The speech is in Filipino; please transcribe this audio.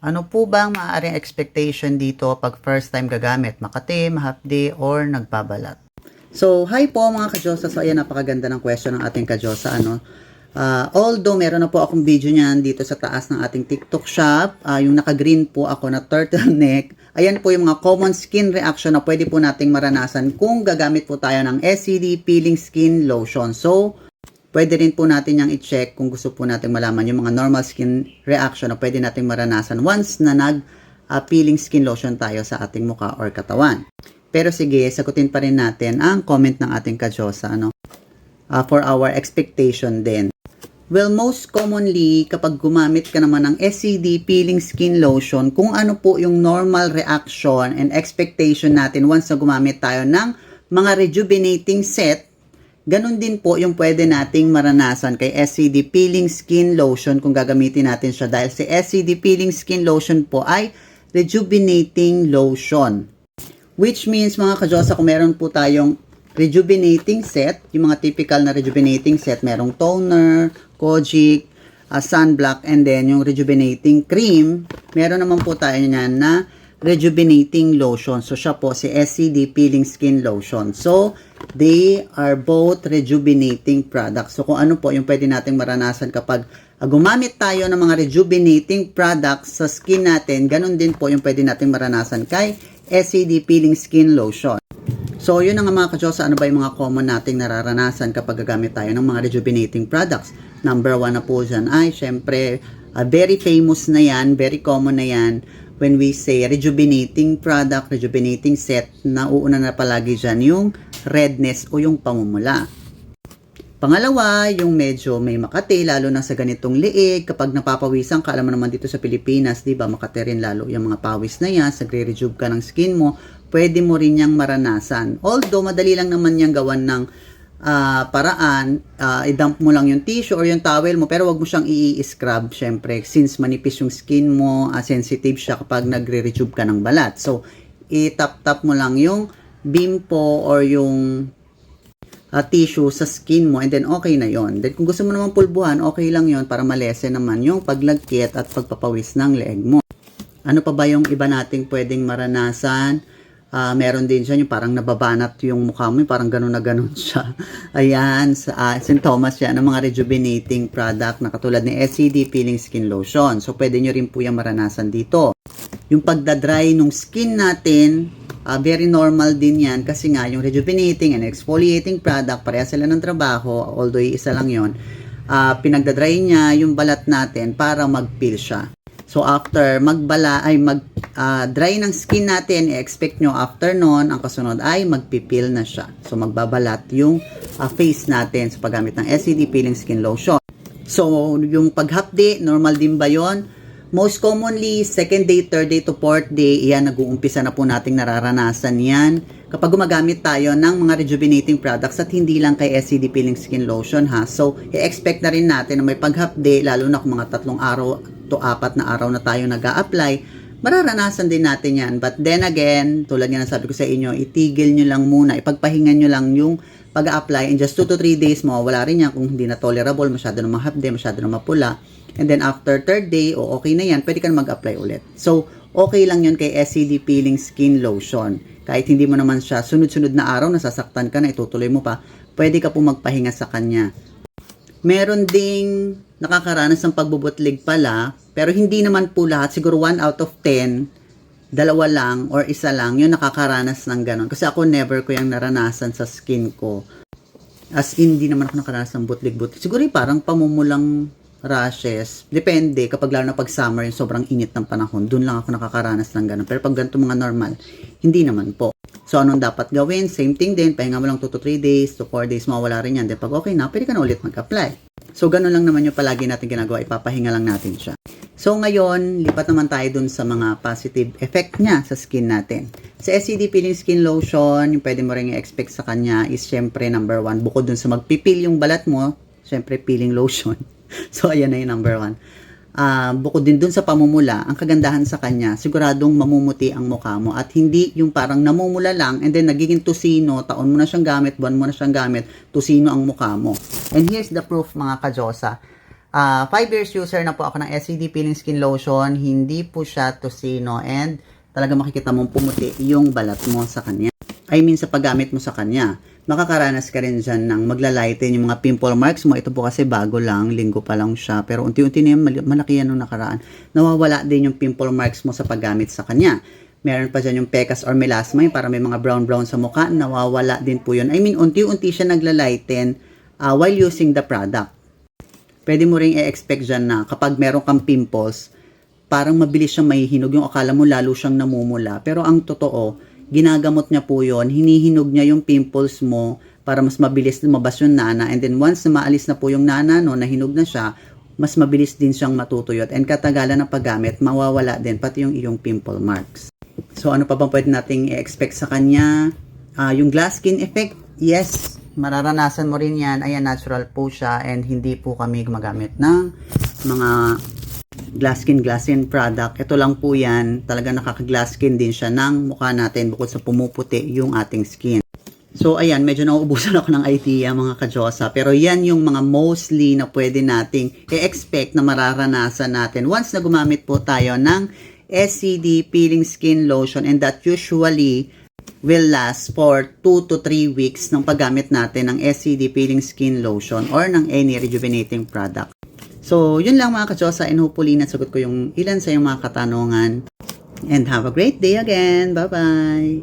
Ano po ba ang maaaring expectation dito pag first time gagamit? Makati, mahapdi, or nagbabalat? So, hi po mga kadyosa. So, ayan, napakaganda ng question ng ating kadyosa. Although, meron na po akong video niyan dito sa taas ng ating TikTok shop. Yung naka-green po ako na turtleneck. Ayan po yung mga common skin reaction na pwede po nating maranasan kung gagamit po tayo ng SCD Peeling Skin Lotion. So, pwede rin po natin yung i-check kung gusto po natin malaman yung mga normal skin reaction na pwede nating maranasan once na nag-peeling skin lotion tayo sa ating mukha or katawan. Pero sige, sagutin pa rin natin ang comment ng ating kadyosa for our expectation din. Well, most commonly, kapag gumamit ka naman ng SCD Peeling Skin Lotion, kung ano po yung normal reaction and expectation natin once na gumamit tayo ng mga rejuvenating set, ganun din po yung pwede nating maranasan kay SCD Peeling Skin Lotion kung gagamitin natin siya dahil si SCD Peeling Skin Lotion po ay rejuvenating lotion. Which means mga kadyosa, kung meron po tayong rejuvenating set, yung mga typical na rejuvenating set, merong toner, kojic, sunblock, and then yung rejuvenating cream, meron naman po tayo niyan na rejuvenating lotion. So, siya po si SCD Peeling Skin Lotion. So, they are both rejuvenating products. So, kung ano po yung pwede nating maranasan kapag gumamit tayo ng mga rejuvenating products sa skin natin, ganun din po yung pwede nating maranasan kay SCD Peeling Skin Lotion. So, yun ang mga kadyosa, ano ba yung mga common nating nararanasan kapag gagamit tayo ng mga rejuvenating products. Number 1 na po dyan ay, syempre, very famous na yan, very common na yan. When we say rejuvenating product, rejuvenating set, nauuna na palagi dyan yung redness o yung pamumula. Pangalawa, yung medyo may makati, lalo na sa ganitong liig. Kapag napapawisan ka, alam mo naman dito sa Pilipinas, di ba, makati rin lalo yung mga pawis na yan, sagre-rejuve ka ng skin mo, pwede mo rin yang maranasan. Although, madali lang naman yang gawan ng paraan, i-dump mo lang yung tissue or yung towel mo, pero wag mo siyang i-scrub, syempre, since manipis yung skin mo, sensitive siya kapag nagre-rejuve ka ng balat. So, i-tap-tap mo lang yung bimpo or yung tissue sa skin mo, and then okay na yon. Then, kung gusto mo naman pulbuhan, okay lang yon para malese naman yung paglagkit at pagpapawis ng leeg mo. Ano pa ba yung iba nating pwedeng maranasan? Meron din siya yung parang nababanat yung mukha mo, yung parang ganun na ganun siya. Ayan, sintomas siya ng mga rejuvenating product na katulad ni SCD Peeling Skin Lotion. So, pwede nyo rin po yung maranasan dito. Yung pagdadry ng skin natin, very normal din yan kasi nga yung rejuvenating and exfoliating product, pareha sila ng trabaho, although isa lang yon, pinagdadry niya yung balat natin para mag-peel siya. So, after mag-dry ng skin natin, i-expect nyo after nun, ang kasunod ay magpipil na siya. So, magbabalat yung face natin sa paggamit ng SCD Peeling Skin Lotion. So, yung paghapdi, normal din ba yun? Most commonly, second day, third day to fourth day, yan, nag-uumpisa na po nating nararanasan yan. Kapag gumagamit tayo ng mga rejuvenating products at hindi lang kay SCD Peeling Skin Lotion ha. So, i-expect na rin natin na may paghapdi, lalo na kung mga 3 araw to 4 na araw na tayo nag-a-apply, mararanasan din natin yan. But then again, tulad nga sabi ko sa inyo, itigil nyo lang muna, ipagpahingan nyo lang yung pag-a-apply. In just 2 to 3 days, mawawala rin yan kung hindi na tolerable, masyado na mahapde, masyado na mapula. And then after third day, okay na yan, pwede ka na mag-apply ulit. So, okay lang yun kay SCD Peeling Skin Lotion. Kahit hindi mo naman siya sunod-sunod na araw, nasasaktan ka na, itutuloy mo pa, pwede ka po magpahinga sa kanya. Meron ding nakakaranas ng pagbubutlig pala, pero hindi naman po lahat, siguro 1 out of 10, 2 lang or 1 lang, yung nakakaranas ng ganon. Kasi ako never ko yung naranasan sa skin ko. As in, hindi naman ako nakaranas ng butlig-butlig. Siguro parang pamumulang rashes. Depende, kapag lalo na pag summer, yung sobrang init ng panahon, dun lang ako nakakaranas ng ganon. Pero pag ganito mga normal, hindi naman po. So, anong dapat gawin? Same thing din, pahinga mo lang 2 to 3 days, to 4 days, mawala rin yan. Then pag okay na, pwede ka na ulit mag-apply. So, ganun lang naman yung palagi natin ginagawa, ipapahinga lang natin siya. So, ngayon, lipat naman tayo dun sa mga positive effect niya sa skin natin. Sa SCD Peeling Skin Lotion, yung pwede mo rin i-expect sa kanya is syempre number 1, bukod dun sa magpipil yung balat mo, syempre peeling lotion. So, ayan na yung number 1. Bukod din dun sa pamumula, ang kagandahan sa kanya, siguradong mamumuti ang mukha mo at hindi yung parang namumula lang and then nagiging tusino, taon mo na siyang gamit, buwan mo na siyang gamit, tusino ang mukha mo. And here's the proof mga kadyosa. 5 years user na po ako ng SCD Peeling Skin Lotion. Hindi po siya tosino and talaga makikita mong pumuti yung balat mo sa kanya. I mean sa paggamit mo sa kanya. Makakaranas ka rin dyan ng maglalighten yung mga pimple marks mo. Ito po kasi bago lang, linggo pa lang siya. Pero unti-unti na yan, malaki yan nung nakaraan. Nawawala din yung pimple marks mo sa paggamit sa kanya. Meron pa dyan yung pecas or melasma, yung para may mga brown-brown sa mukha. Nawawala din po yun. I mean, unti-unti siya naglalighten while using the product. Pwede mo ring i-expect dyan na kapag meron kang pimples, parang mabilis siyang mahihinog. Yung akala mo lalo siyang namumula. Pero ang totoo, ginagamot niya po yun. Hinihinog niya yung pimples mo para mas mabilis lumabas yung nana. And then once na maalis na po yung nana, no, nahinog na siya, mas mabilis din siyang matutuyot. And katagalan ng paggamit, mawawala din pati yung iyong pimple marks. So ano pa bang pwede nating i-expect sa kanya? Yung glass skin effect, yes, mararanasan mo rin yan. Ayan, natural po siya and hindi po kami gumagamit ng mga glass skin product. Ito lang po yan, talaga nakaka-glass skin din siya ng mukha natin bukod sa pumuputi yung ating skin. So ayan, medyo nauubusan ako ng idea mga ka-Diyosa, pero yan yung mga mostly na pwede nating i-expect na mararanasan natin once na gumamit po tayo ng SCD Peeling Skin Lotion, and that usually will last for 2 to 3 weeks ng paggamit natin ng SCD Peeling Skin Lotion or ng any rejuvenating product. So, yun lang mga ka-Diyosa, and hopefully nasagot ko yung ilan sa yung mga katanungan. And have a great day again. Bye-bye!